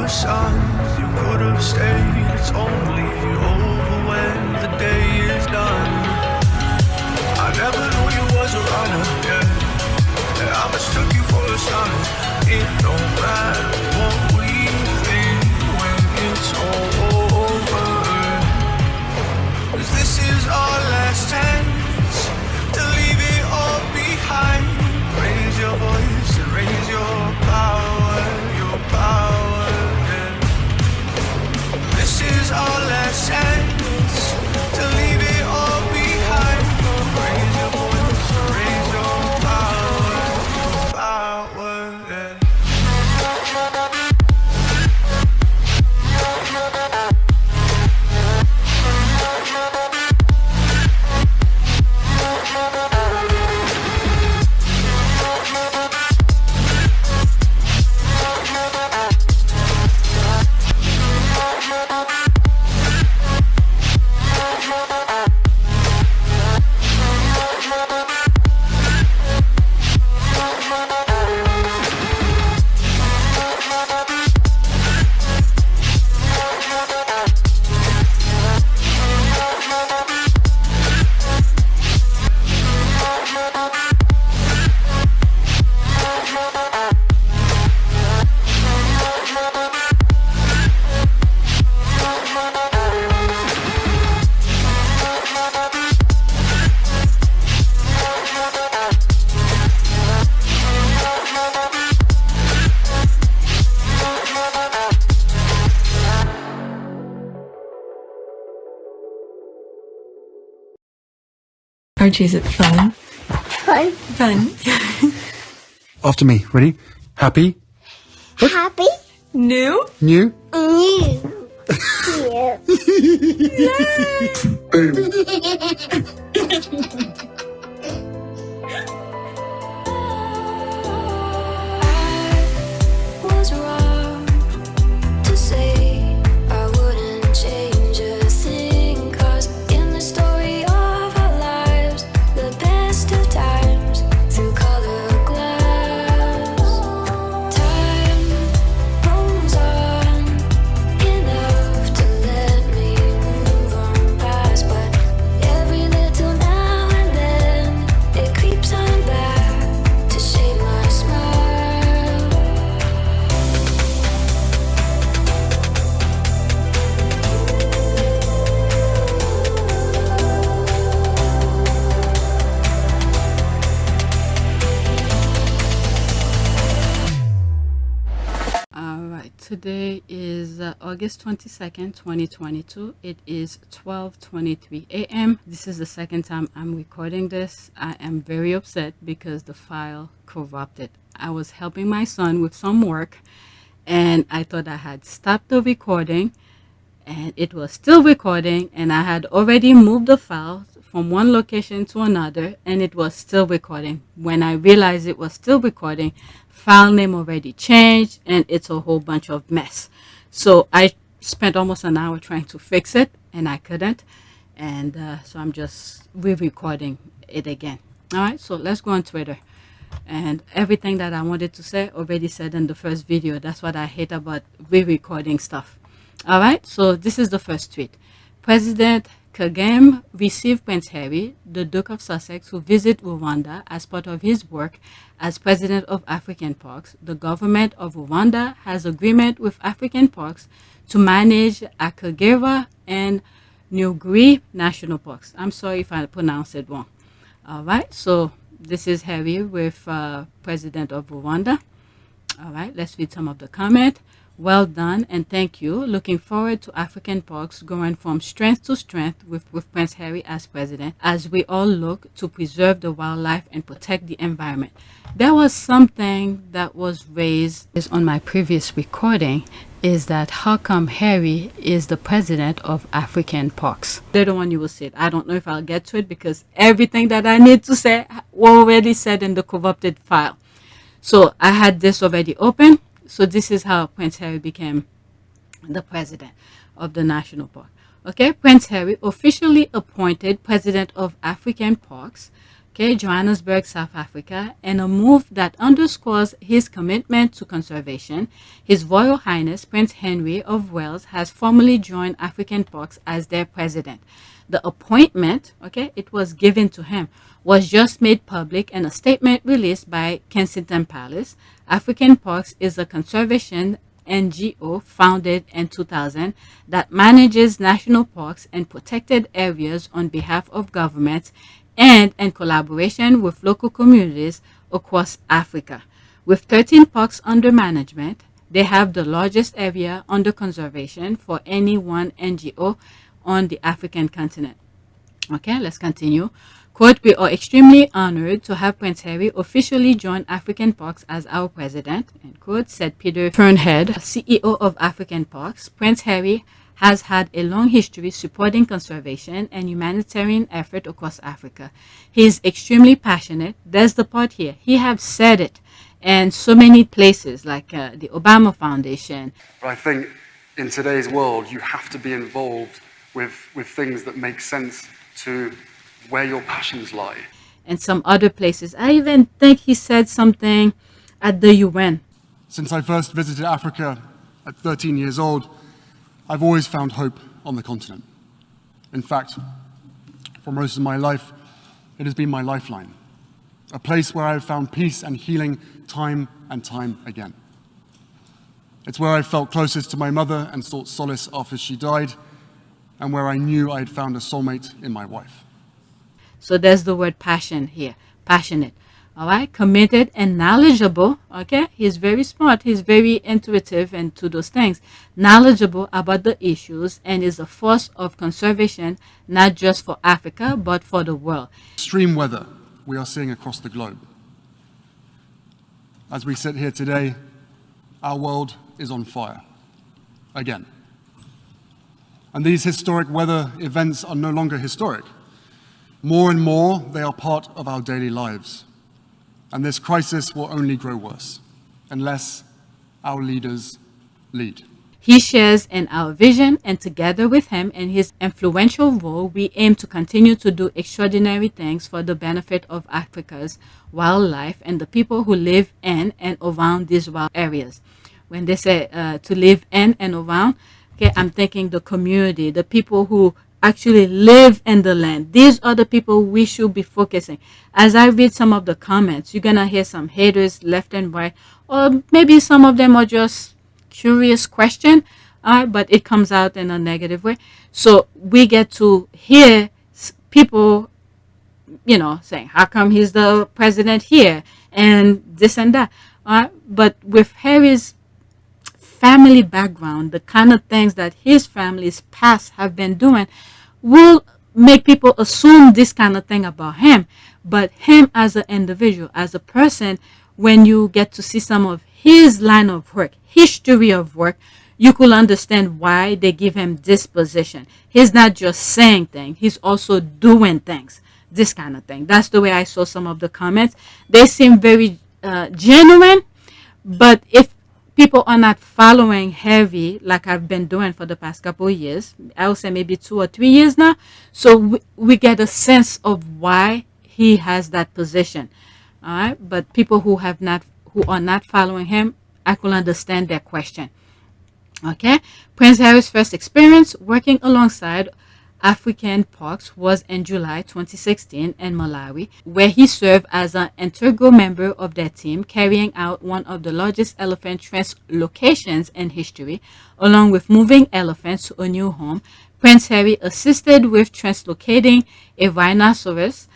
the sun, you could have stayed. It's only over when the day is done. I never knew you was a runner, yeah. I mistook you for a son. It don't matter what we think when it's all over. 'Cause this is our last chance to leave it all behind. Raise your voice and raise your power, yeah. This is our last chance to leave it all behind. Raise your voice, raise your power, yeah. Archie, is it fun? Fun. Fun. After me. Ready? Happy? Happy. New? New? New. Boom. Was wrong to say I wouldn't change a thing, 'cause in the story of our lives, the best of times through color glass, time rolls on enough to let me move on past, but every little now and then it creeps on back to shape my smile. All right, today is August 22nd, 2022. It is 12:23 a.m. This is the second time I'm recording this. I am very upset because the file corrupted. I was helping my son with some work and I thought I had stopped the recording and it was still recording, and I had already moved the file from one location to another and it was still recording. When I realized it was still recording, file name already changed and it's a whole bunch of mess. So I spent almost an hour trying to fix it and I couldn't, and so I'm just re-recording it again. All right, so let's go on Twitter. And everything that I wanted to say already said in the first video. That's what I hate about re-recording stuff. All right, so this is the first tweet. President Kagame received Prince Harry, the Duke of Sussex, who visited Rwanda as part of his work as president of African Parks. The government of Rwanda has agreement with African Parks to manage Akagera and Nyungwe National Parks. I'm sorry if I pronounced it wrong. All right, so this is Harry with President of Rwanda. All right, let's read some of the comment. Well done and thank you. Looking forward to African parks going from strength to strength with Prince Harry as president, as we all look to preserve the wildlife and protect the environment. There was something that was raised on my previous recording, is that how come Harry is the president of African parks? Later on you will see it. I don't know if I'll get to it because everything that I need to say was already said in the corrupted file. So I had this already open. So this is how Prince Harry became the president of the national park. Okay, Prince Harry officially appointed president of African Parks okay, Johannesburg, South Africa, and a move that underscores his commitment to conservation. His Royal Highness Prince Henry of Wales has formally joined African Parks as their president. The appointment, okay, it was given to him, was just made public in a statement released by Kensington Palace. African Parks is a conservation NGO founded in 2000 that manages national parks and protected areas on behalf of governments and in collaboration with local communities across Africa. With 13 parks under management, they have the largest area under conservation for any one NGO on the African continent. Okay, let's continue. Quote, we are extremely honored to have Prince Harry officially join African Parks as our president, end quote, said Peter Fernhead, CEO of African Parks. Prince Harry has had a long history supporting conservation and humanitarian effort across Africa. He is extremely passionate. There's the part here. He has said it in so many places, like the Obama Foundation. But I think in today's world, you have to be involved with things that make sense to where your passions lie. And some other places. I even think he said something at the UN. Since I first visited Africa at 13 years old, I've always found hope on the continent. In fact, for most of my life, it has been my lifeline, a place where I've found peace and healing time and time again. It's where I felt closest to my mother and sought solace after she died, and where I knew I had found a soulmate in my wife. So there's the word passion here, passionate. All right, committed and knowledgeable. Okay, he's very smart. He's very intuitive and to those things. Knowledgeable about the issues and is a force of conservation, not just for Africa, but for the world. Extreme weather we are seeing across the globe. As we sit here today, our world is on fire. Again. And these historic weather events are no longer historic. More and more, they are part of our daily lives. And this crisis will only grow worse unless our leaders lead. He shares in our vision, and together with him in his influential role, we aim to continue to do extraordinary things for the benefit of Africa's wildlife and the people who live in and around these wild areas. When they say to live in and around, okay, I'm thinking the community, the people who actually live in the land. These are the people we should be focusing. As I read some of the comments, you're going to hear some haters left and right, or maybe some of them are just curious question, but it comes out in a negative way. So we get to hear people, you know, saying, how come he's the president here and this and that. But with Harry's family background, the kind of things that his family's past have been doing will make people assume this kind of thing about him. But him as an individual, as a person, when you get to see some of his line of work, history of work, you could understand why they give him this position. He's not just saying things, he's also doing things, this kind of thing. That's the way I saw some of the comments. They seem very genuine, but if people are not following Harry like I've been doing for the past couple of years, I would say maybe 2 or 3 years now, so we get a sense of why he has that position. All right, but people who are not following him, I could understand their question. Okay, Prince Harry's first experience working alongside African Parks was in July 2016 in Malawi, where he served as an integral member of their team, carrying out one of the largest elephant translocations in history. Along with moving elephants to a new home, Prince Harry assisted with translocating a rhinoceros,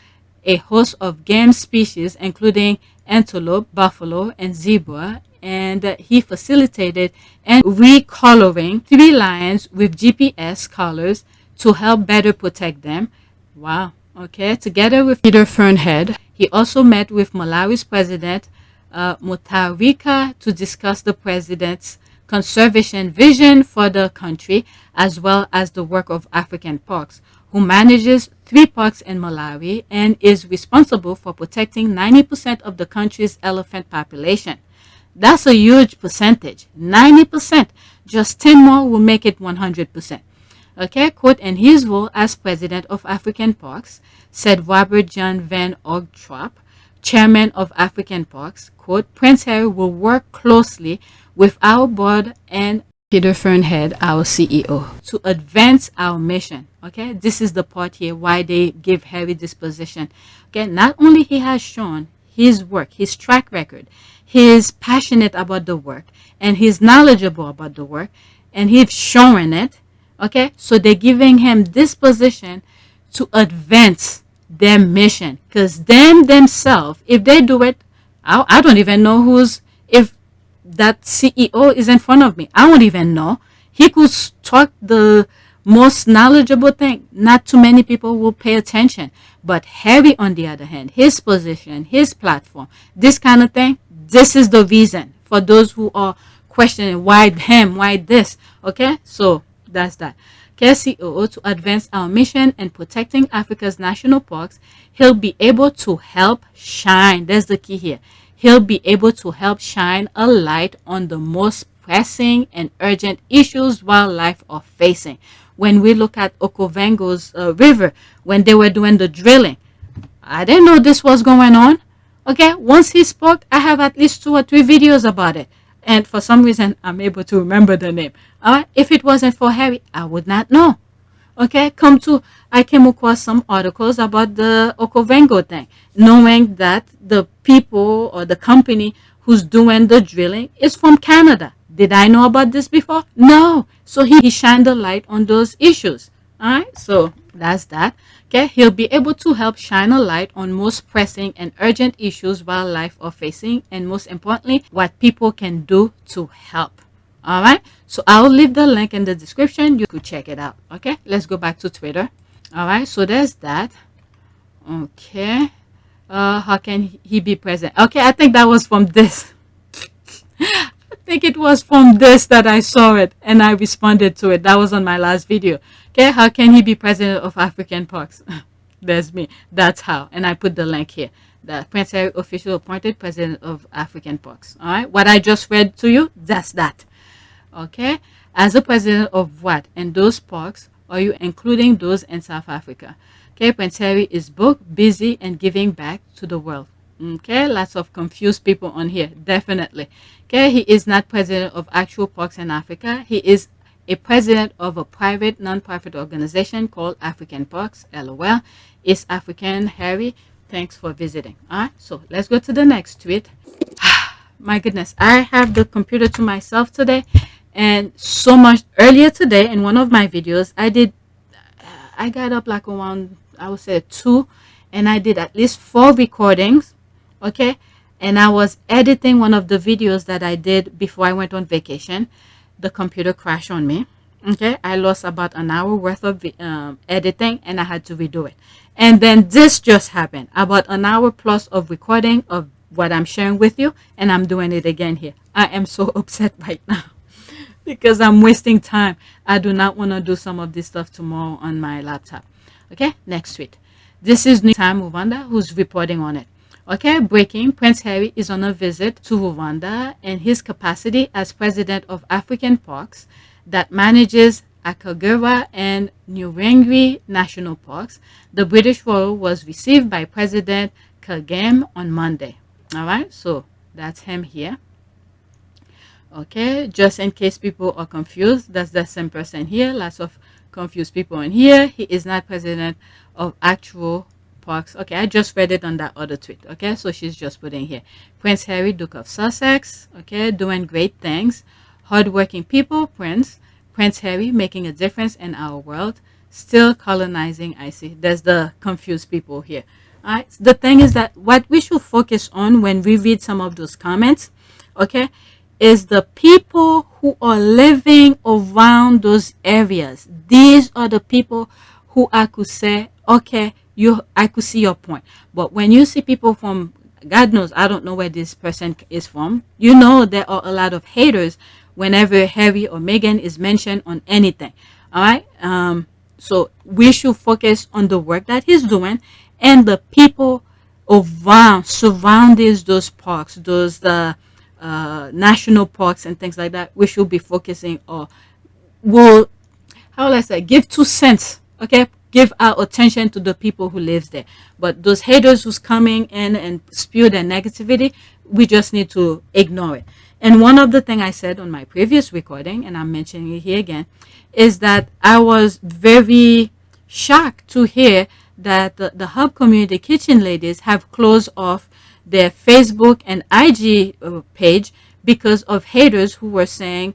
a host of game species including antelope, buffalo, and zebra, and he facilitated and recoloring 3 lions with GPS collars to help better protect them. Wow. Okay. Together with Peter Fernhead, he also met with Malawi's president, Mutharika, to discuss the president's conservation vision for the country, as well as the work of African Parks, who manages 3 parks in Malawi and is responsible for protecting 90% of the country's elephant population. That's a huge percentage. 90%. Just 10 more will make it 100%. Okay, quote, in his role as president of African Parks, said Robert John Van Ogtrop, chairman of African Parks, quote, Prince Harry will work closely with our board and Peter Fernhead, our CEO, to advance our mission. Okay, this is the part here why they give Harry this position. Okay, not only he has shown his work, his track record, he's passionate about the work, and he's knowledgeable about the work, and he's showing it. Okay, so they're giving him this position to advance their mission, because themselves, if they do it, I don't even know if that CEO is in front of me. I won't even know. He could talk the most knowledgeable thing. Not too many people will pay attention. But Harry, on the other hand, his position, his platform, this kind of thing, this is the reason for those who are questioning why him, why this. Okay, so that's that. COO, to advance our mission in protecting Africa's national parks, he'll be able to help shine. That's the key here. He'll be able to help shine a light on the most pressing and urgent issues wildlife are facing. When we look at OKAVANGO's river, when they were doing the drilling, I didn't know this was going on. Okay, once he spoke, I have at least 2 or 3 videos about it. And for some reason, I'm able to remember the name. All right, if it wasn't for Harry, I would not know. Okay, I came across some articles about the OKAVANGO thing, knowing that the people or the company who's doing the drilling is from Canada. Did I know about this before? No. So he shined the light on those issues. All right, so that's that. Okay, he'll be able to help shine a light on most pressing and urgent issues wildlife are facing, and most importantly, what people can do to help. All right, so I'll leave the link in the description. You could check it out. Okay, let's go back to Twitter. All right, so there's that. Okay, how can he be present? Okay, I think that was from this. I think it was from this that I saw it and I responded to it. That was on my last video. Okay, how can he be president of African Parks? There's me. That's how. And I put the link here. The Prince Harry official appointed president of African Parks. All right, what I just read to you, that's that. Okay, as a president of what? And those parks, are you including those in South Africa? Okay, Prince Harry is both busy and giving back to the world. Okay, lots of confused people on here, definitely. Okay, he is not president of actual parks in Africa. He is a president of a private non-profit organization called African Parks, LOL. Is African Harry. Thanks for visiting. All right, so let's go to the next tweet. My goodness, I have the computer to myself today, and so much. Earlier today in one of my videos, I got up like around, I would say 2, and I did at least 4 recordings. Okay, and I was editing one of the videos that I did before I went on vacation. The computer crashed on me. Okay, I lost about an hour worth of editing, and I had to redo it. And then this just happened, about an hour plus of recording of what I'm sharing with you, and I'm doing it again here. I am so upset right now because I'm wasting time. I do not want to do some of this stuff tomorrow on my laptop. Okay, next tweet. This is New Time Rwanda who's reporting on it. Okay, breaking. Prince Harry is on a visit to Rwanda in his capacity as president of African Parks that manages Akagera and Nyungwe National Parks. The British royal was received by President Kagame on Monday. All right, so that's him here. Okay, just in case people are confused, that's the same person here. Lots of confused people in here. He is not president of actual parks. Okay, I just read it on that other tweet. Okay, so she's just putting here. Prince Harry, Duke of Sussex. Okay, doing great things. Hardworking people, Prince Harry making a difference in our world. Still colonizing, I see. There's the confused people here. All right, the thing is that what we should focus on when we read some of those comments, okay, is the people who are living around those areas. These are the people who I could say, okay, I could see your point. But when you see people from, God knows, I don't know where this person is from, you know there are a lot of haters whenever Harry or Meghan is mentioned on anything. All right, so we should focus on the work that he's doing and the people around, surrounding those parks, those national parks and things like that. We should be focusing, or will, how will I say, give 2 cents, okay? Give our attention to the people who lives there. But those haters who's coming in and spew their negativity, we just need to ignore it. And one of the things I said on my previous recording, and I'm mentioning it here again, is that I was very shocked to hear that the Hub Community Kitchen ladies have closed off their Facebook and IG page because of haters who were saying,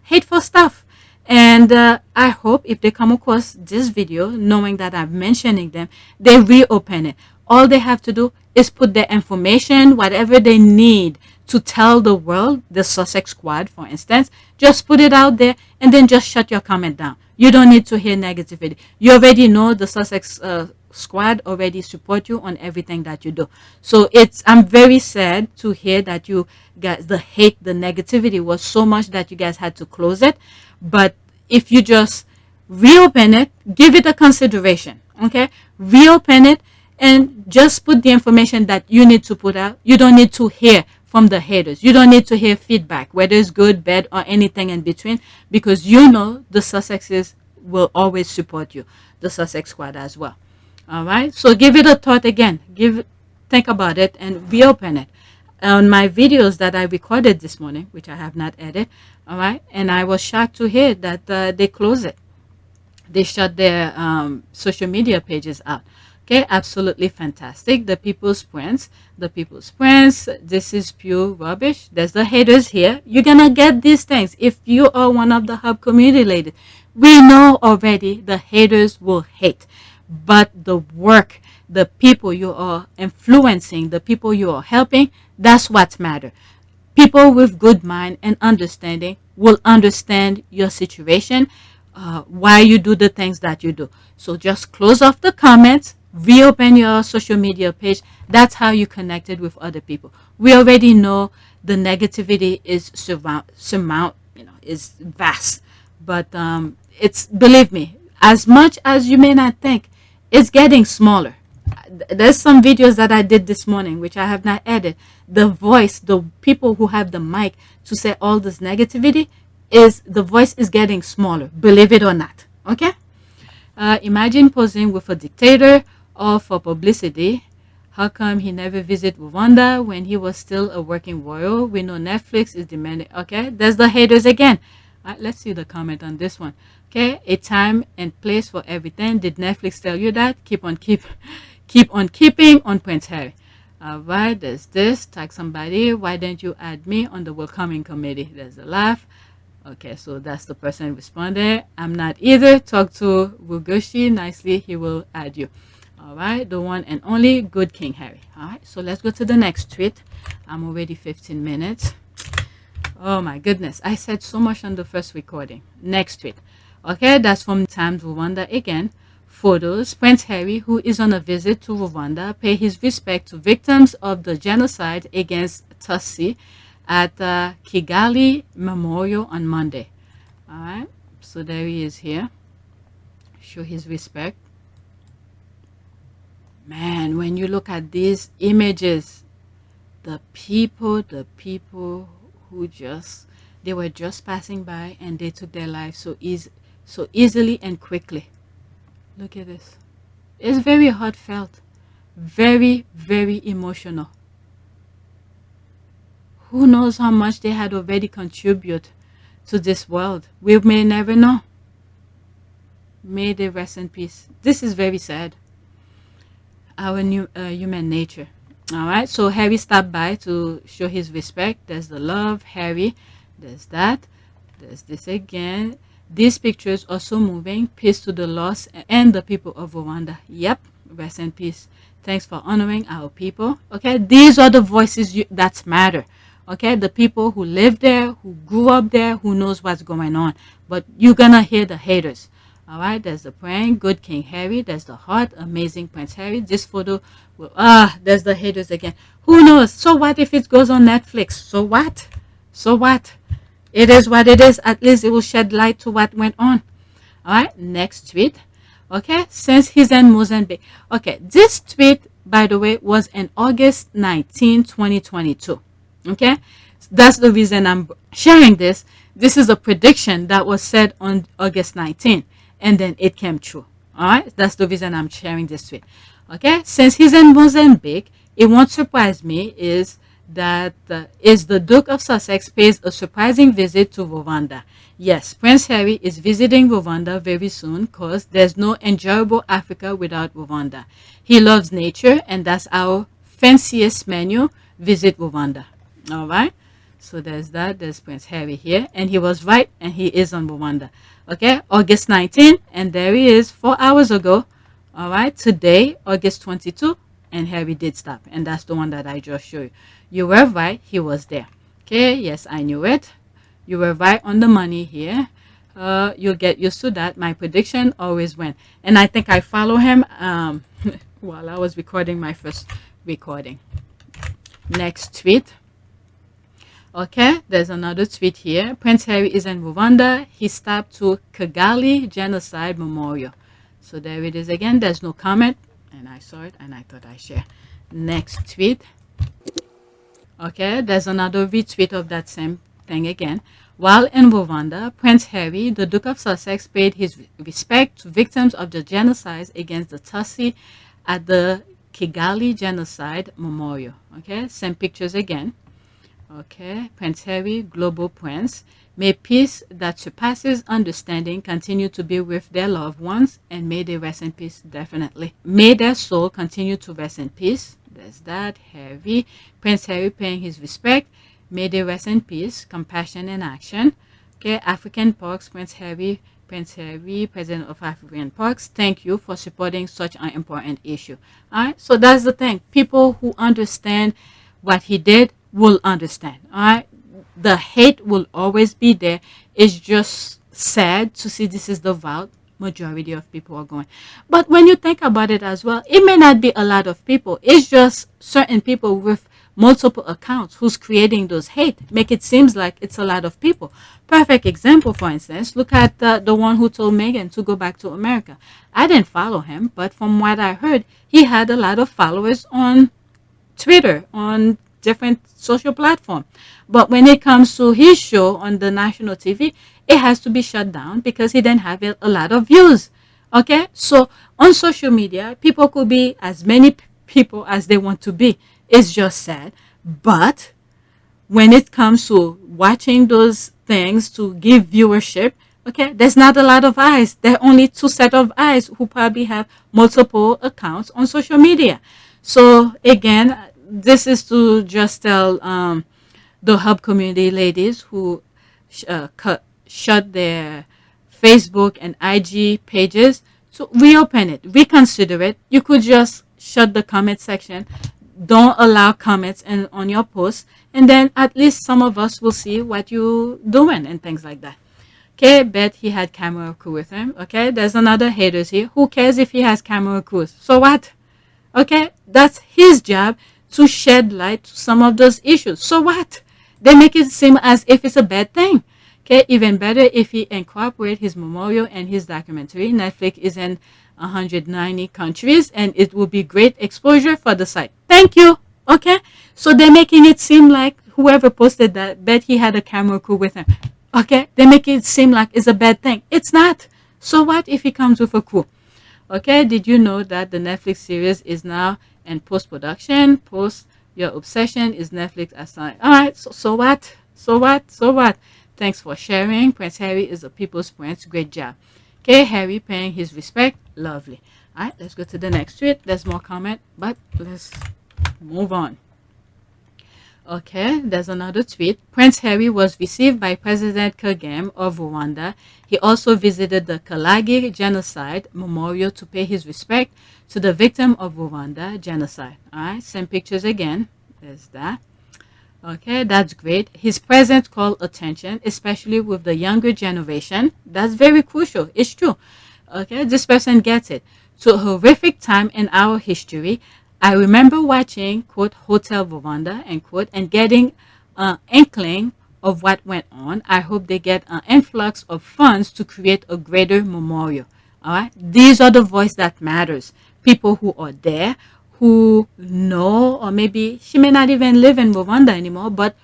hateful stuff. And I hope if they come across this video, knowing that I'm mentioning them, they reopen it. All they have to do is put their information, whatever they need to tell the world, the Sussex squad, for instance, just put it out there and then just shut your comment down. You don't need to hear negativity. You already know the Sussex squad already support you on everything that you do. So I'm very sad to hear that you guys, the hate, the negativity was so much that you guys had to close it. But if you just reopen it, give it a consideration, okay? Reopen it and just put the information that you need to put out. You don't need to hear from the haters. You don't need to hear feedback, whether it's good, bad, or anything in between, because you know the Sussexes will always support you, the Sussex squad as well. All right, so give it a thought again. Think about it and reopen it. On my videos that I recorded this morning, which I have not edited, all right, and I was shocked to hear that they closed it. They shut their social media pages out. Okay, absolutely fantastic. The People's Prince, this is pure rubbish. There's the haters here. You're gonna get these things if you are one of the Hub community ladies. We know already the haters will hate, but the work, the people you are influencing, the people you are helping, that's what matters. People with good mind and understanding will understand your situation, why you do the things that you do. So just close off the comments, reopen your social media page. That's how you connected with other people. We already know the negativity is is vast, but it's, believe me, as much as you may not think, it's getting smaller. There's some videos that I did this morning which I have not edited. The voice, the people who have the mic to say all this negativity, the voice is getting smaller, believe it or not. Okay, imagine posing with a dictator all for publicity. How come he never visited Rwanda when he was still a working royal? We know Netflix is demanding. Okay, there's the haters again. Let's see the comment on this one. Okay, a time and place for everything. Did Netflix tell you that? Keep on keeping on Prince Harry. All right, there's this. Tag somebody. Why didn't you add me on the welcoming committee? There's a laugh. Okay, so that's the person responding. I'm not either. Talk to Wugoshi nicely. He will add you. All right, the one and only good King Harry. All right, so let's go to the next tweet. I'm already 15 minutes. Oh my goodness, I said so much on the first recording. Next tweet. Okay, that's from Times Rwanda again. Photos. Prince Harry, who is on a visit to Rwanda, pay his respect to victims of the genocide against Tutsi at Kigali Memorial on Monday. All right, so there he is here. Show his respect. Man, when you look at these images, the people who they were just passing by and they took their lives so easily and quickly. Look at this. It's very heartfelt, very, very emotional. Who knows how much they had already contributed to this world? We may never know. May they rest in peace. This is very sad. Our new human nature. All right, so Harry stopped by to show his respect. There's the love, Harry. There's that. There's this again. These pictures are so moving. Peace to the lost and the people of Rwanda. Yep, rest in peace. Thanks for honoring our people. Okay, these are the voices that matter. Okay, the people who live there, who grew up there, who knows what's going on. But you're gonna hear the haters. All right, there's the praying, good King Harry. There's the heart, amazing Prince Harry. This photo, there's the haters again. Who knows? So what if it goes on Netflix? So what? So what? It is what it is. At least it will shed light to what went on. All right, next tweet. Okay, since he's in Mozambique. Okay, this tweet, by the way, was in August 19, 2022. Okay, that's the reason I'm sharing this, This is a prediction that was said on August 19th, and then it came true. All right, that's the reason I'm sharing this tweet. Okay, since he's in Mozambique, it won't surprise me is that the Duke of Sussex pays a surprising visit to Rwanda. Yes, Prince Harry is visiting Rwanda very soon because there's no enjoyable Africa without Rwanda. He loves nature, and that's our fanciest menu, visit Rwanda. All right, so there's that. There's Prince Harry here, and he was right, and he is on Rwanda. Okay, August 19th, and there he is 4 hours ago. All right, today, August 22, and Harry did stop, and that's the one that I just showed you. You were right, he was there. Okay, yes, I knew it. You were right on the money here. You'll get used to that. My prediction always went. And I think I follow him while I was recording my first recording. Next tweet. Okay, there's another tweet here. Prince Harry is in Rwanda. He stopped to Kigali Genocide Memorial. So there it is again. There's no comment. And I saw it and I thought I'd share. Next tweet. Okay, there's another retweet of that same thing again. While in Rwanda, Prince Harry, the Duke of Sussex, paid his respect to victims of the genocide against the Tutsi at the Kigali Genocide Memorial. Okay, same pictures again. Okay, Prince Harry, Global Prince. May peace that surpasses understanding continue to be with their loved ones, and may they rest in peace, definitely. May their soul continue to rest in peace. There's that. Harry. Prince Harry paying his respect. May they rest in peace, compassion and action. Okay, African Parks, Prince Harry, President of African Parks, thank you for supporting such an important issue. All right, so that's the thing. People who understand what he did will understand. All right, the hate will always be there. It's just sad to see this is the route majority of people are going. But when you think about it as well, it may not be a lot of people. It's just certain people with multiple accounts who's creating those hate, make it seems like it's a lot of people. Perfect example, for instance, look at the one who told Meghan to go back to America. I didn't follow him, but from what I heard, he had a lot of followers on Twitter, on different social platforms. But when it comes to his show on the national TV, it has to be shut down because he didn't have a lot of views. Okay, so on social media, people could be as many people as they want to be. It's just sad. But when it comes to watching those things to give viewership, okay, there's not a lot of eyes. There are only two set of eyes who probably have multiple accounts on social media. So again, this is to just tell the hub community ladies who shut their Facebook and IG pages to reopen it, reconsider it. You could just shut the comment section. Don't allow comments on your posts, and then at least some of us will see what you're doing and things like that. Okay, bet he had camera crew with him. Okay, there's another haters here. Who cares if he has camera crews? So what? Okay, that's his job to shed light to some of those issues. So what? They make it seem as if it's a bad thing. Okay, even better if he incorporate his memorial and his documentary. Netflix is in 190 countries, and it will be great exposure for the site. Thank you. Okay, so they're making it seem like whoever posted that, bet he had a camera crew with him. Okay, they make it seem like it's a bad thing. It's not. So what if he comes with a crew? Okay, did you know that the Netflix series is now in post-production? Your obsession is Netflix assigned. All right, so what? So what? Thanks for sharing. Prince Harry is a people's prince. Great job. Okay, Harry paying his respect. Lovely. All right, let's go to the next tweet. There's more comment, but let's move on. Okay, there's another tweet. Prince Harry was received by President Kagame of Rwanda. He also visited the Kalagi Genocide Memorial to pay his respect to the victim of Rwanda genocide. All right, same pictures again. There's that. Okay, that's great. His presence called attention, especially with the younger generation. That's very crucial. It's true. Okay, this person gets it. To a horrific time in our history, I remember watching, quote, Hotel Rwanda, end quote, and getting an inkling of what went on. I hope they get an influx of funds to create a greater memorial. All right, these are the voice that matters. People who are there, who know, or maybe she may not even live in Rwanda anymore, but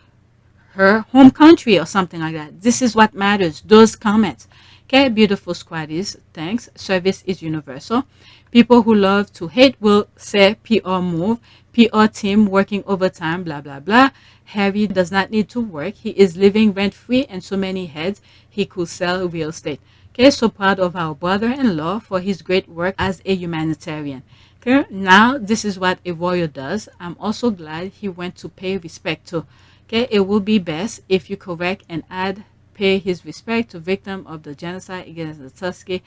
her home country or something like that. This is what matters, those comments. Okay, beautiful squaddies, thanks. Service is universal. People who love to hate will say PR move, PR team working overtime, blah, blah, blah. Harry does not need to work. He is living rent-free and so many heads he could sell real estate. Okay, so proud of our brother-in-law for his great work as a humanitarian. Okay, now this is what a royal does. I'm also glad he went to pay respect to. Okay, it will be best if you correct and add pay his respect to victim of the genocide against the Tuskegee.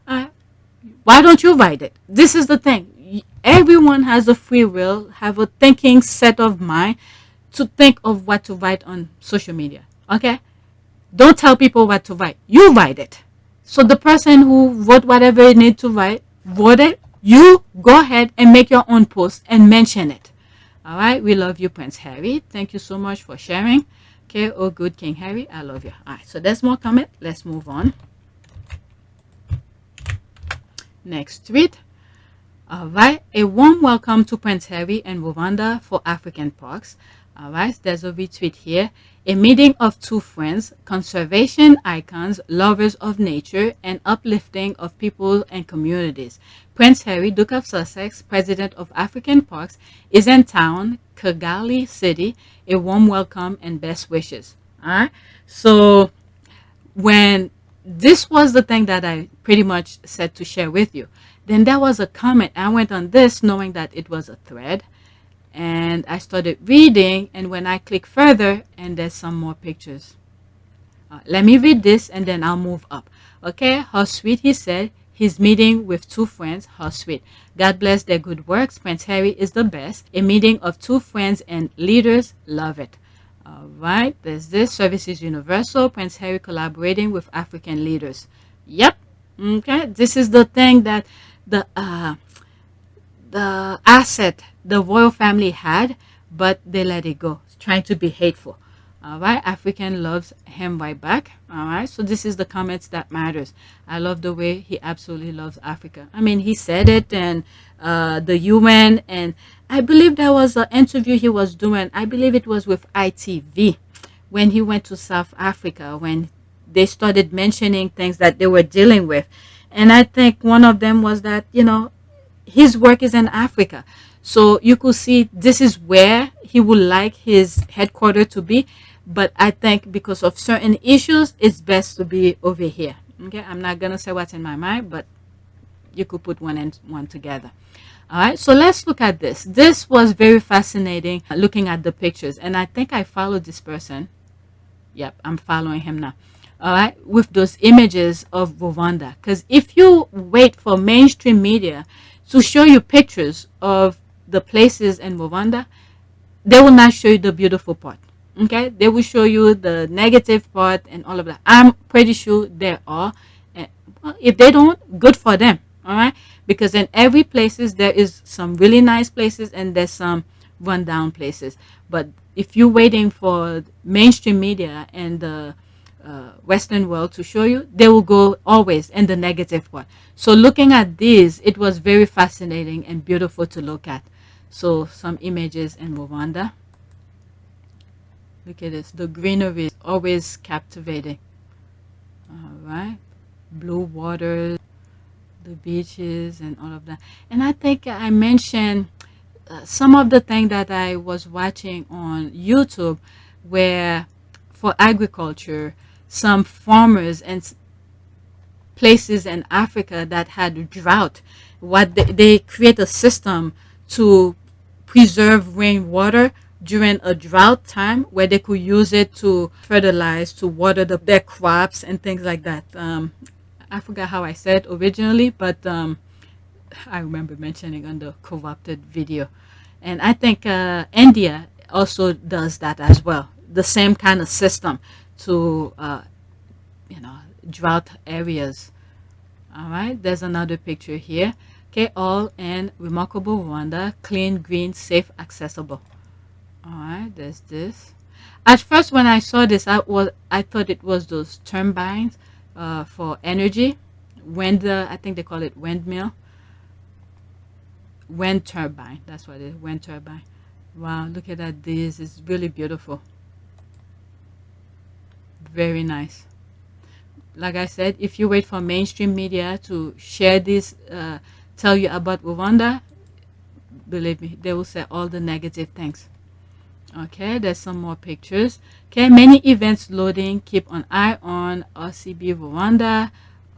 Why don't you write it? This is the thing. Everyone has a free will, have a thinking set of mind to think of what to write on social media. Okay? Don't tell people what to write. You write it. So the person who wrote whatever you need to write, wrote it. You go ahead and make your own post and mention it. All right? We love you, Prince Harry. Thank you so much for sharing. Okay? Oh, good King Harry. I love you. All right. So there's more comment. Let's move on. Next tweet. All right. A warm welcome to Prince Harry and Rwanda for African parks. All right. There's a retweet here. A meeting of two friends, conservation icons, lovers of nature, and uplifting of people and communities. Prince Harry, Duke of Sussex, President of African Parks, is in town, Kigali City. A warm welcome and best wishes. All right. So when this was the thing that I pretty much said to share with you, then there was a comment. I went on this knowing that it was a thread. And I started reading, and when I click further, and there's some more pictures. Let me read this, and then I'll move up. Okay, how sweet, he said. He's meeting with two friends. How sweet. God bless their good works. Prince Harry is the best. A meeting of two friends and leaders. Love it. All right, there's this. Service is universal. Prince Harry collaborating with African leaders. Yep. Okay, this is the thing that the asset the royal family had, but they let it go, trying to be hateful. All right, African loves him right back. All right, so this is the comments that matters. I love the way he absolutely loves Africa. I mean, he said it, and the UN, and I believe there was an interview he was doing. I believe it was with ITV when he went to South Africa, when they started mentioning things that they were dealing with. And I think one of them was that, you know, his work is in Africa. So you could see this is where he would like his headquarters to be. But I think because of certain issues, it's best to be over here. Okay, I'm not going to say what's in my mind, but you could put one and one together. All right, so let's look at this. This was very fascinating looking at the pictures. And I think I followed this person. Yep, I'm following him now. All right, with those images of Rwanda. Because if you wait for mainstream media to show you pictures of the places in Rwanda, they will not show you the beautiful part. Okay, they will show you the negative part and all of that. I'm pretty sure there are. And, well, if they don't, good for them. All right, because in every places there is some really nice places and there's some rundown places. But if you're waiting for mainstream media and the Western world to show you, they will go always in the negative part. So looking at these, it was very fascinating and beautiful to look at. So some images in Rwanda. Look at this. The greenery is always captivating. All right. Blue waters, the beaches and all of that. And I think I mentioned some of the things that I was watching on YouTube where for agriculture, some farmers and places in Africa that had drought, what they create a system to preserve rainwater during a drought time where they could use it to fertilize, to water their crops and things like that. I forgot how I said originally, but I remember mentioning on the corrupted video. And I think India also does that as well. The same kind of system to, drought areas. All right, there's another picture here. Okay, all in remarkable Rwanda, clean, green, safe, accessible. All right, there's this. At first, when I saw this, I thought it was those turbines for energy. I think they call it windmill. Wind turbine. That's what it is. Wind turbine. Wow, look at that. This is really beautiful. Very nice. Like I said, if you wait for mainstream media to share this, tell you about Rwanda, believe me, they will say all the negative things. Okay, there's some more pictures. Okay, many events loading. Keep an eye on RCB Rwanda,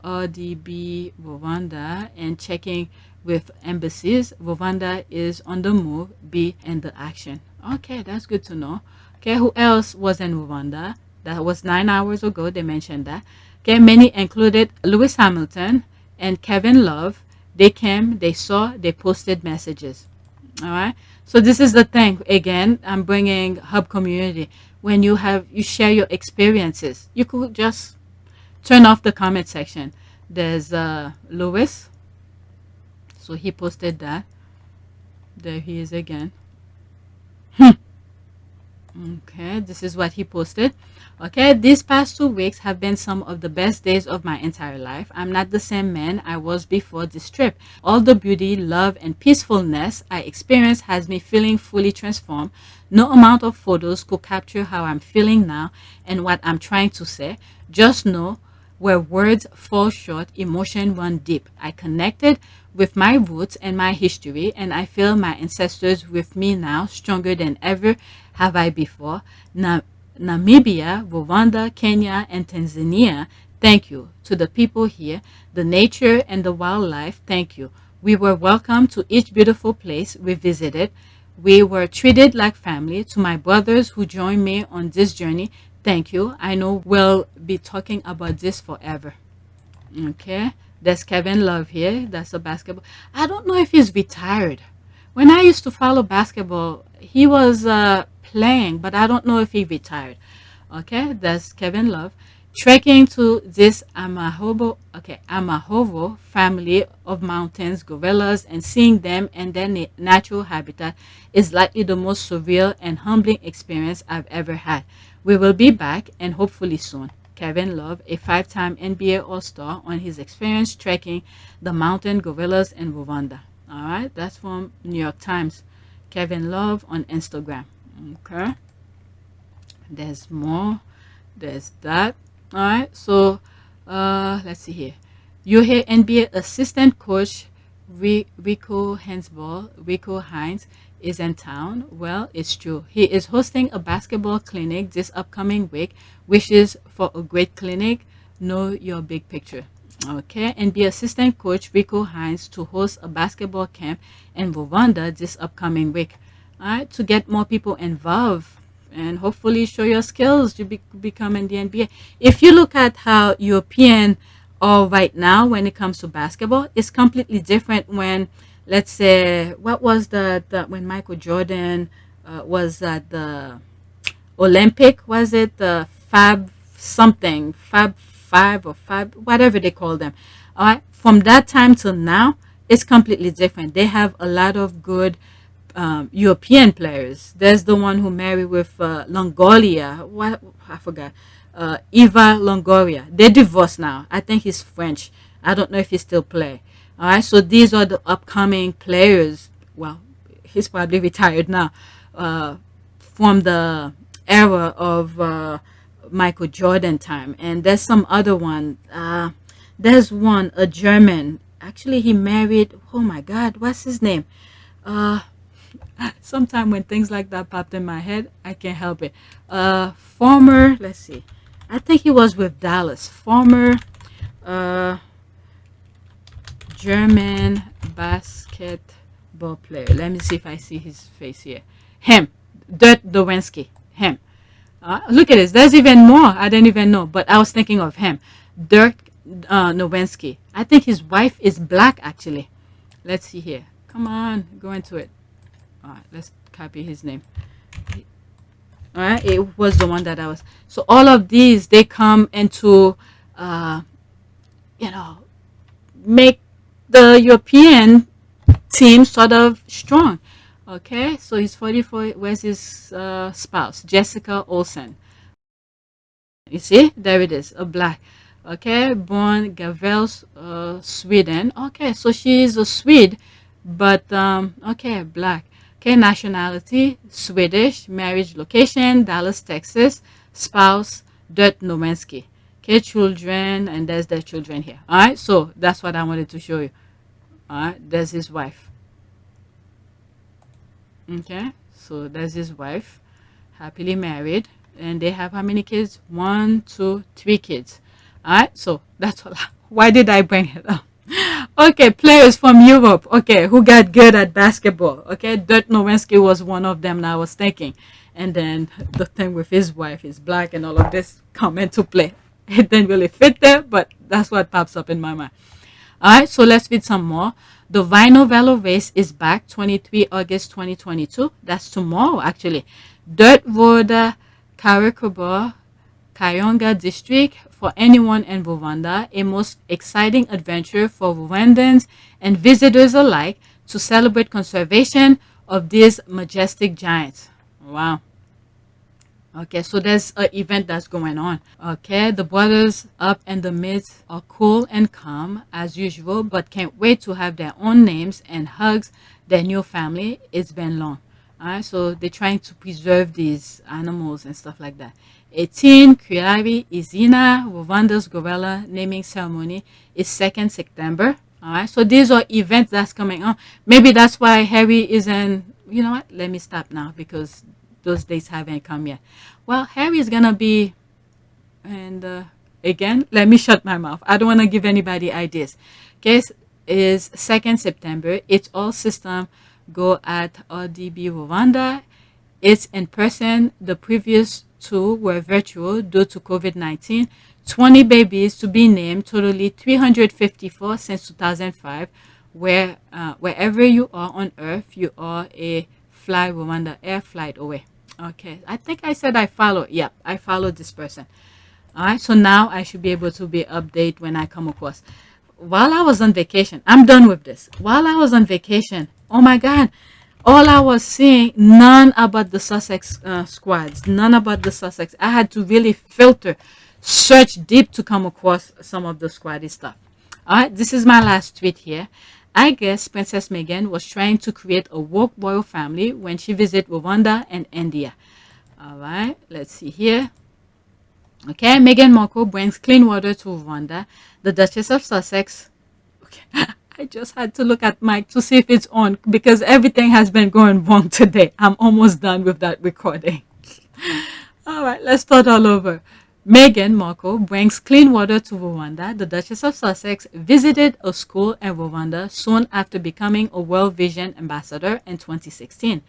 RDB Rwanda, and checking with embassies. Rwanda is on the move. Be in the action. Okay, that's good to know. Okay, who else was in Rwanda? That was 9 hours ago. They mentioned that. Okay, many included Lewis Hamilton and Kevin Love. They came, they saw, they posted messages. All right. So this is the thing. Again, I'm bringing hub community. When you share your experiences, you could just turn off the comment section. There's Lewis. So he posted that. There he is again. Okay, this is what he posted. Okay, these past 2 weeks have been some of the best days of my entire life. I'm not the same man I was before this trip. All the beauty, love, and peacefulness I experienced has me feeling fully transformed. No amount of photos could capture how I'm feeling now and what I'm trying to say. Just know, where words fall short, emotion run deep. I connected with my roots and my history, and I feel my ancestors with me now, stronger than ever have I before. Namibia, Rwanda, Kenya, and Tanzania, thank you. To the people here, the nature and the wildlife, thank you. We were welcome to each beautiful place we visited. We were treated like family. To my brothers who joined me on this journey, thank you. I know we'll be talking about this forever. Okay, there's Kevin Love here. That's a basketball. I don't know if he's retired. When I used to follow basketball, he was playing, but I don't know if he retired. Okay, that's Kevin Love. Trekking to this Amahovo family of mountains, gorillas, and seeing them and their natural habitat is likely the most surreal and humbling experience I've ever had. We will be back, and hopefully soon. Kevin Love, a 5-time NBA All-Star, on his experience trekking the mountain gorillas in Rwanda. All right, that's from New York Times. Kevin Love on Instagram. Okay, there's more. There's that. All right, so let's see here. You hear NBA assistant coach Rico Hines is in town. Well, it's true. He is hosting a basketball clinic this upcoming week. Wishes for a great clinic. Know your big picture. Okay, NBA assistant coach Rico Hines to host a basketball camp in Rwanda this upcoming week. All right, to get more people involved and hopefully show your skills to become in the NBA. If you look at how European are right now when it comes to basketball, it's completely different when, let's say, what was the when Michael Jordan was at the Olympic, was it the Fab 5 or 5, whatever they call them. All right, from that time till now, it's completely different. They have a lot of good European players. There's the one who married with Longoria. What, I forgot. Eva Longoria. They're divorced now. I think he's French. I don't know if he still play. All right. So these are the upcoming players. Well, he's probably retired now. From the era of Michael Jordan time. And there's some other one. There's one, a German. Actually, he married. Oh my God, what's his name? Sometime when things like that popped in my head, I can't help it. Former, let's see, I think he was with Dallas. Former German basketball player. Let me see if I see his face here. Him, Dirk Nowitzki. Him. Look at this. There's even more. I didn't even know, but I was thinking of him. Dirk Nowitzki. I think his wife is black, actually. Let's see here. Come on, go into it. All right, let's copy his name. All right, it was the one that I was. So all of these, they come into, make the European team sort of strong. Okay, so he's 44. Where's his spouse? Jessica Olsen. You see, there it is, a black. Okay, born Gavels, Sweden. Okay, so she is a Swede, but okay, black. Okay, nationality Swedish. Marriage location Dallas, Texas. Spouse Dirk Nowitzki. Okay, children, and there's their children here. All right, so that's what I wanted to show you. All right, there's his wife. Okay, so there's his wife, happily married, and they have how many kids? 1, 2, 3 kids. All right, so that's all. Why did I bring it up? Okay, players from Europe. Okay, who got good at basketball? Okay, Dirk Nowitzki was one of them. And I was thinking, and then the thing with his wife is black, and all of this come into play. It didn't really fit there, but that's what pops up in my mind. All right, so let's read some more. The Vinyl Velo race is back, 23 August 2022. That's tomorrow, actually. Dirt Road, Karakaba, Kayonga district for anyone in Rwanda, a most exciting adventure for Rwandans and visitors alike to celebrate conservation of these majestic giants. Wow. Okay, so there's an event that's going on. Okay, the brothers up in the midst are cool and calm as usual, but can't wait to have their own names and hugs their new family. It's been long. All right, so they're trying to preserve these animals and stuff like that. 18 Kriari Izina, Rwanda's gorilla naming ceremony is 2nd September. All right, so these are events that's coming on. Maybe that's why Harry isn't, you know what, let me stop now because those days haven't come yet. Well, Harry is gonna be, and again, let me shut my mouth. I don't want to give anybody ideas. Case is 2nd September. It's all system go at RDB Rwanda. It's in person. The previous two were virtual due to COVID-19. 20 babies to be named, totally 354 since 2005. Wherever you are on Earth, you are a Fly Rwanda air flight away. Okay, I think I said I follow. Yep, I followed this person. All right, so now I should be able to be update when I come across. While I was on vacation, I'm done with this. While I was on vacation, oh my God, all I was seeing, none about the Sussex squads, none about the Sussex. I had to really filter, search deep to come across some of the squaddy stuff. All right, this is my last tweet here. I guess Princess Meghan was trying to create a woke royal family when she visited Rwanda and India. All right, let's see here. Okay, Meghan Markle brings clean water to Rwanda. The Duchess of Sussex. Okay, I just had to look at Mike to see if it's on because everything has been going wrong today. I'm almost done with that recording. All right, let's start all over. Meghan Markle brings clean water to Rwanda. The Duchess of Sussex visited a school in Rwanda soon after becoming a World Vision ambassador in 2016.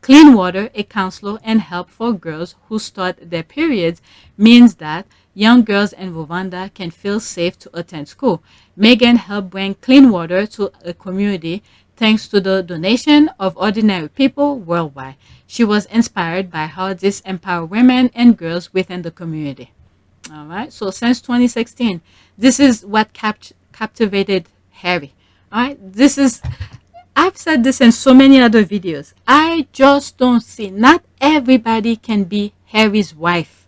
Clean water, a counselor and help for girls who start their periods, means that young girls in Rwanda can feel safe to attend school. Meghan helped bring clean water to a community thanks to the donation of ordinary people worldwide. She was inspired by how this empowers women and girls within the community. All right, so since 2016, this is what captivated Harry. All right, this is, I've said this in so many other videos. I just don't see, not everybody can be Harry's wife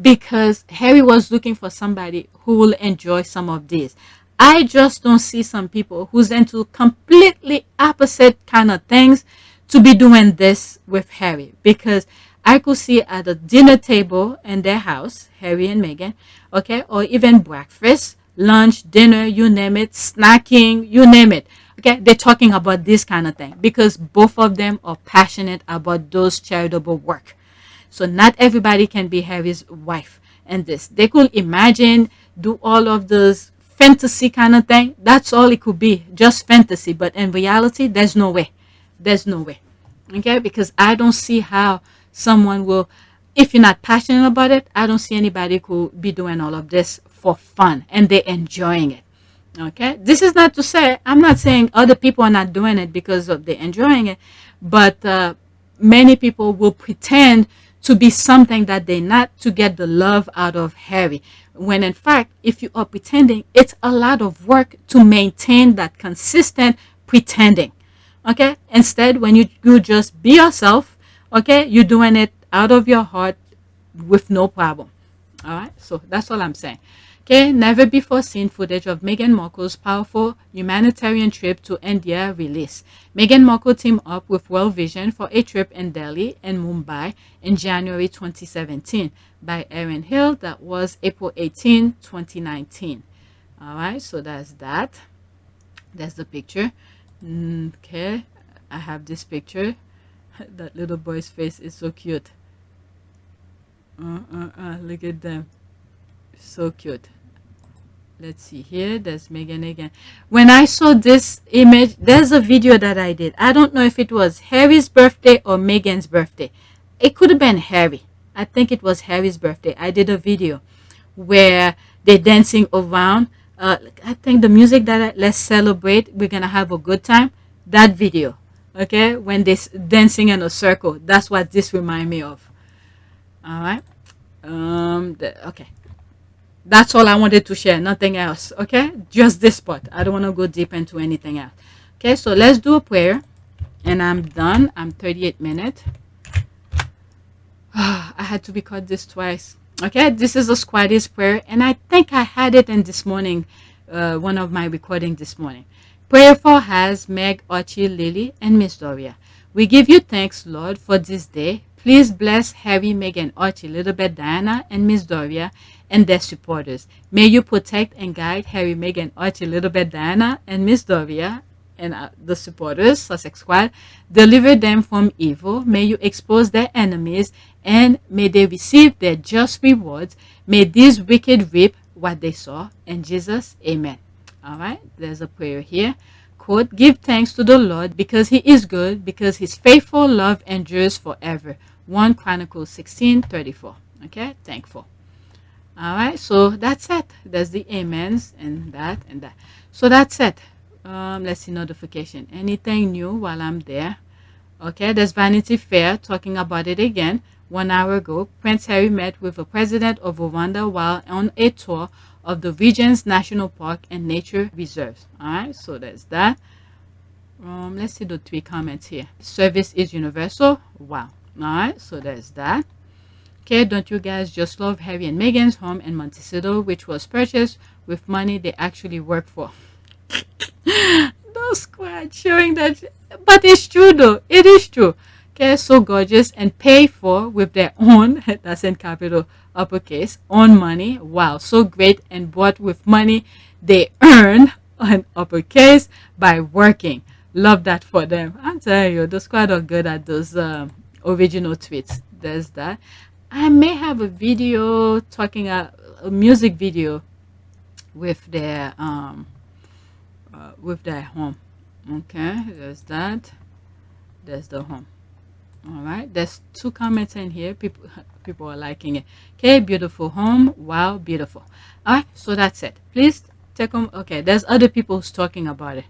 because Harry was looking for somebody who will enjoy some of this. I just don't see some people who's into completely opposite kind of things to be doing this with Harry because I could see at a dinner table in their house, Harry and Meghan, okay, or even breakfast, lunch, dinner, you name it, snacking, you name it. Okay, they're talking about this kind of thing because both of them are passionate about those charitable work. So not everybody can be Harry's wife and this. They could imagine, do all of those fantasy kind of thing. That's all it could be, just fantasy. But in reality, there's no way. There's no way. Okay, because I don't see how someone will, if you're not passionate about it, I don't see anybody who be doing all of this for fun and they're enjoying it. Okay, this is not to say, I'm not saying other people are not doing it because of they're enjoying it, but many people will pretend to be something that they're not to get the love out of Harry. When in fact, if you are pretending, it's a lot of work to maintain that consistent pretending. Okay, instead, when you just be yourself, okay, you're doing it out of your heart with no problem. All right, so that's all I'm saying. Okay, never before seen footage of Meghan Markle's powerful humanitarian trip to India released. Meghan Markle teamed up with World Vision for a trip in Delhi and Mumbai in January 2017 by Erin Hill. That was April 18, 2019. All right, so that's that. That's the picture. Okay, I have this picture. That little boy's face is so cute. Look at them. So cute. Let's see here. There's Meghan again. When I saw this image, there's a video that I did. I don't know if it was Harry's birthday or Meghan's birthday. It could have been Harry. I think it was Harry's birthday. I did a video where they're dancing around. I think the music that let's celebrate, we're gonna have a good time. That video, okay, when they're dancing in a circle. That's what this reminds me of. All right. Okay. That's all I wanted to share, nothing else. Okay, just this part. I don't want to go deep into anything else. Okay, so let's do a prayer and I'm done. I'm 38 minutes. I had to record this twice. Okay, this is a Squatty's prayer and I think I had it in this morning, one of my recording this morning. Prayer for has Meg, Archie, Lily, and Miss Doria. We give you thanks, Lord, for this day. Please bless Harry, Meghan, Archie, Littlebet, Diana, and Miss Doria and their supporters. May you protect and guide Harry, Meghan, Archie, Littlebet, Diana, and Miss Doria and the supporters, Sussex Squad. Deliver them from evil. May you expose their enemies and may they receive their just rewards. May these wicked reap what they sow. In Jesus, amen. All right, there's a prayer here. Quote, give thanks to the Lord because he is good, because his faithful love endures forever. 1 Chronicles 16:34. Okay, thankful. All right, so that's it. There's the amens and that and that. So that's it. Let's see notification. Anything new while I'm there? Okay, there's Vanity Fair talking about it again. 1 hour ago, Prince Harry met with the president of Rwanda while on a tour of the region's national park and nature reserves. All right, so there's that. Let's see the 3 comments here. Service is universal. Wow. All right, so there's that. Okay, don't you guys just love Harry and Meghan's home in Montecito, which was purchased with money they actually work for? No squad showing that, but it's true though. It is true. Okay, so gorgeous and paid for with their own, that's in capital uppercase, own money. Wow, so great and bought with money they earn on uppercase by working. Love that for them. I'm telling you, the squad are good at those original tweets. There's that. I may have a video talking a music video with their home. Okay, there's that. There's the home. All right, there's 2 comments in here. People are liking it. Okay, beautiful home. Wow, beautiful. All right, so that's it. Please take them. Okay, there's other people who's talking about it.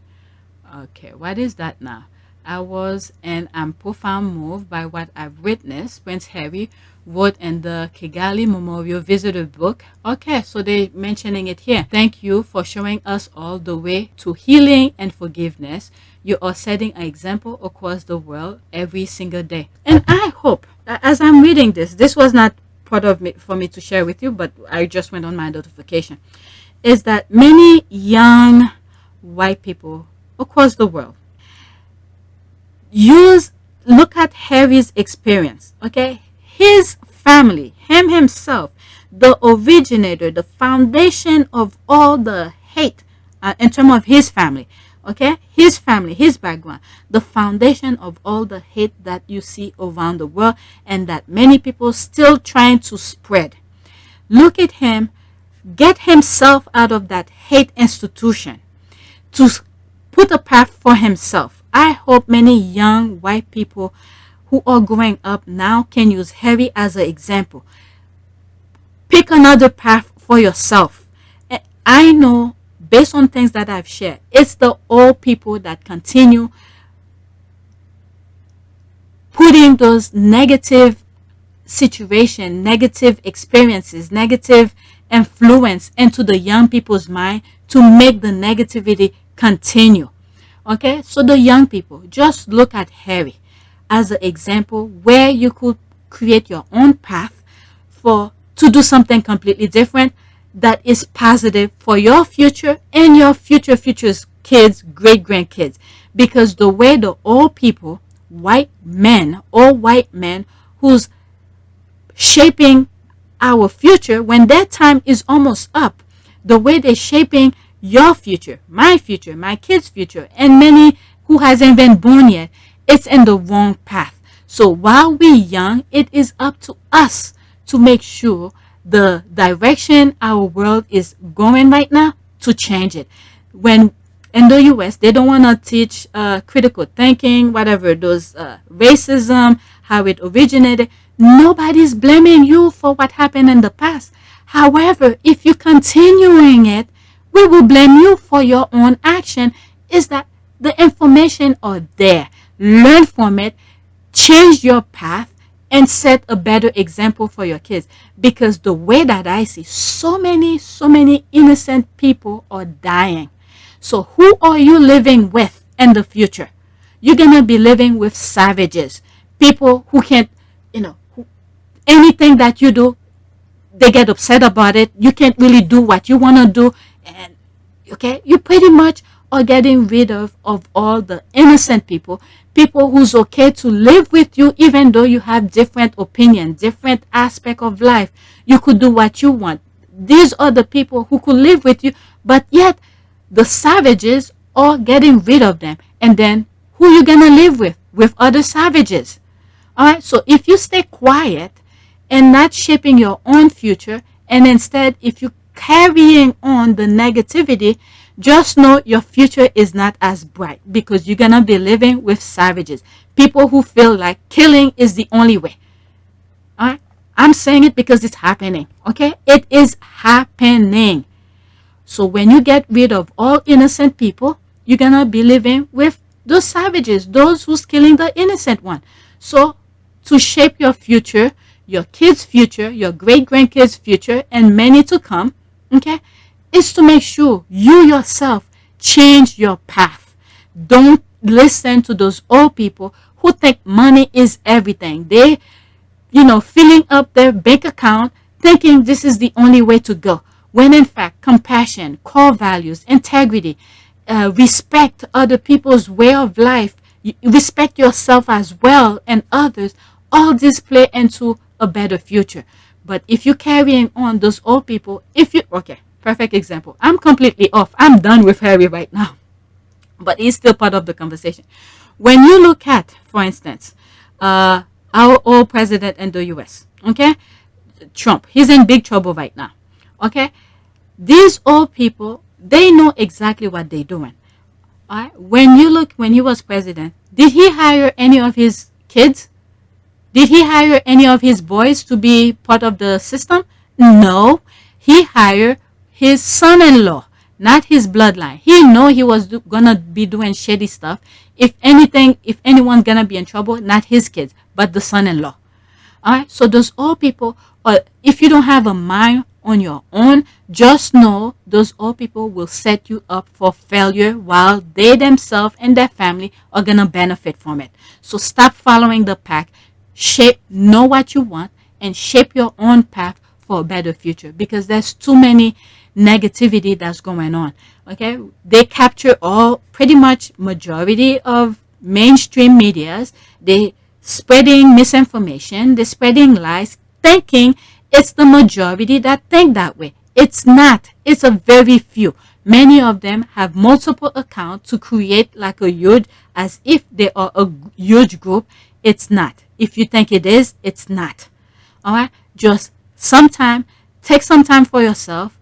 Okay, what is that now? I was and am profound moved by what I've witnessed. Prince Harry wrote in the Kigali Memorial Visitor book. Okay, so they're mentioning it here. Thank you for showing us all the way to healing and forgiveness. You are setting an example across the world every single day. And I hope that as I'm reading this was not part of me for me to share with you, but I just went on my notification, is that many young white people across the world look at Harry's experience, okay? His family, him himself, the originator, the foundation of all the hate in terms of his family, okay? His family, his background, the foundation of all the hate that you see around the world and that many people still trying to spread. Look at him, get himself out of that hate institution to put a path for himself. I hope many young white people who are growing up now can use Harry as an example. Pick another path for yourself. I know, based on things that I've shared, it's the old people that continue putting those negative situations, negative experiences, negative influence into the young people's mind to make the negativity continue. Okay, so the young people, just look at Harry as an example where you could create your own path to do something completely different. that is positive for your future and your future's kids, great grandkids. Because the way the old people, all white men who's shaping our future, when their time is almost up, the way they're shaping your future, my kids' future, and many who hasn't been born yet, it's in the wrong path. So while we're young, it is up to us to make sure the direction our world is going right now, to change it. When in the US, they don't want to teach critical thinking, whatever, those racism, how it originated. Nobody's blaming you for what happened in the past. However, if you're continuing it, we will blame you for your own action. Is that the information are there? Learn from it, change your path, and set a better example for your kids. Because the way that I see, so many innocent people are dying. So who are you living with in the future? You're going to be living with savages. People who can't, anything that you do, they get upset about it. You can't really do what you want to do. And, okay, you pretty much are getting rid of all the innocent people who's okay to live with you, even though you have different opinions, different aspect of life. You could do what you want. These are the people who could live with you, but yet the savages are getting rid of them. And then who you going to live with? With other savages. All right, so if you stay quiet and not shaping your own future, and instead if you carrying on the negativity, just know your future is not as bright, because you're gonna be living with savages, people who feel like killing is the only way. All right, I'm saying it because it's happening. Okay, it is happening. So when you get rid of all innocent people, you're gonna be living with those savages, those who's killing the innocent one. So to shape your future, your kids' future, your great-grandkids' future, and many to come, okay, is to make sure you yourself change your path. Don't listen to those old people who think money is everything. They, filling up their bank account thinking this is the only way to go. When in fact, compassion, core values, integrity, respect other people's way of life, respect yourself as well and others, all this play into a better future. But if you're carrying on those old people, perfect example. I'm completely off. I'm done with Harry right now. But he's still part of the conversation. When you look at, for instance, our old president in the US, okay? Trump, he's in big trouble right now. Okay? These old people, they know exactly what they're doing. All right? When he was president, did he hire any of his kids? Did he hire any of his boys to be part of the system? No. He hired his son-in-law, not his bloodline. He know he was gonna be doing shady stuff. If anyone's gonna be in trouble, not his kids, but the son-in-law. All right. So those old people, if you don't have a mind on your own, just know those old people will set you up for failure, while they themselves and their family are gonna benefit from it. So stop following the pack. Know what you want and shape your own path for a better future, because there's too many negativity that's going on. Okay, they capture pretty much majority of mainstream medias. They spreading misinformation, they're spreading lies, thinking it's the majority that think that way. It's not. It's a very few. Many of them have multiple accounts to create like as if they are a huge group. It's not. If you think it is, it's not. All right, just take some time for yourself.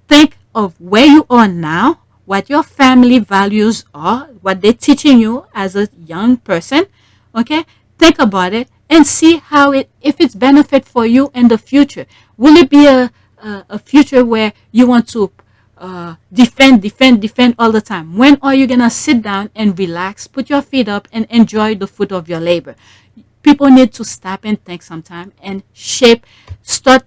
Think of where you are now, what your family values are, what they're teaching you as a young person. Okay, think about it and see if it's benefit for you in the future. Will it be a future where you want to defend all the time? When are you gonna sit down and relax, put your feet up, and enjoy the fruit of your labor? People need to stop and think sometime and start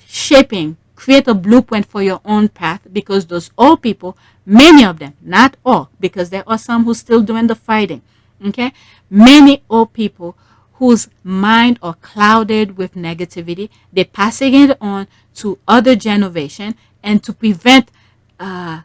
shaping, create a blueprint for your own path, because those old people, many of them, not all, because there are some who still doing the fighting, okay? Many old people whose mind are clouded with negativity, they're passing it on to other generation, and to prevent a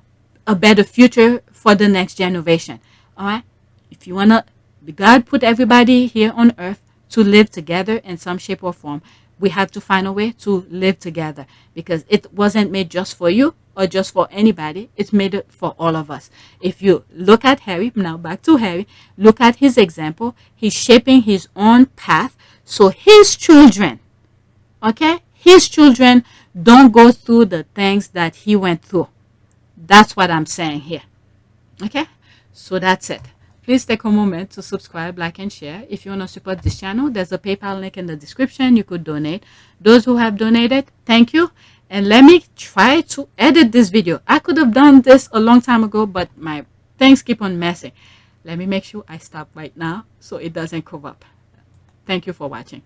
better future for the next generation. All right? If you want to, God put everybody here on earth to live together in some shape or form. We have to find a way to live together, because it wasn't made just for you or just for anybody. It's made for all of us. If you look at Harry, now back to Harry, look at his example. He's shaping his own path so his children, okay, his children don't go through the things that he went through. That's what I'm saying here. Okay, so that's it. Please take a moment to subscribe, like, and share. If you want to support this channel, there's a PayPal link in the description. You could donate. Those who have donated, thank you. And let me try to edit this video. I could have done this a long time ago, but my things keep on messing. Let me make sure I stop right now so it doesn't cover up. Thank you for watching.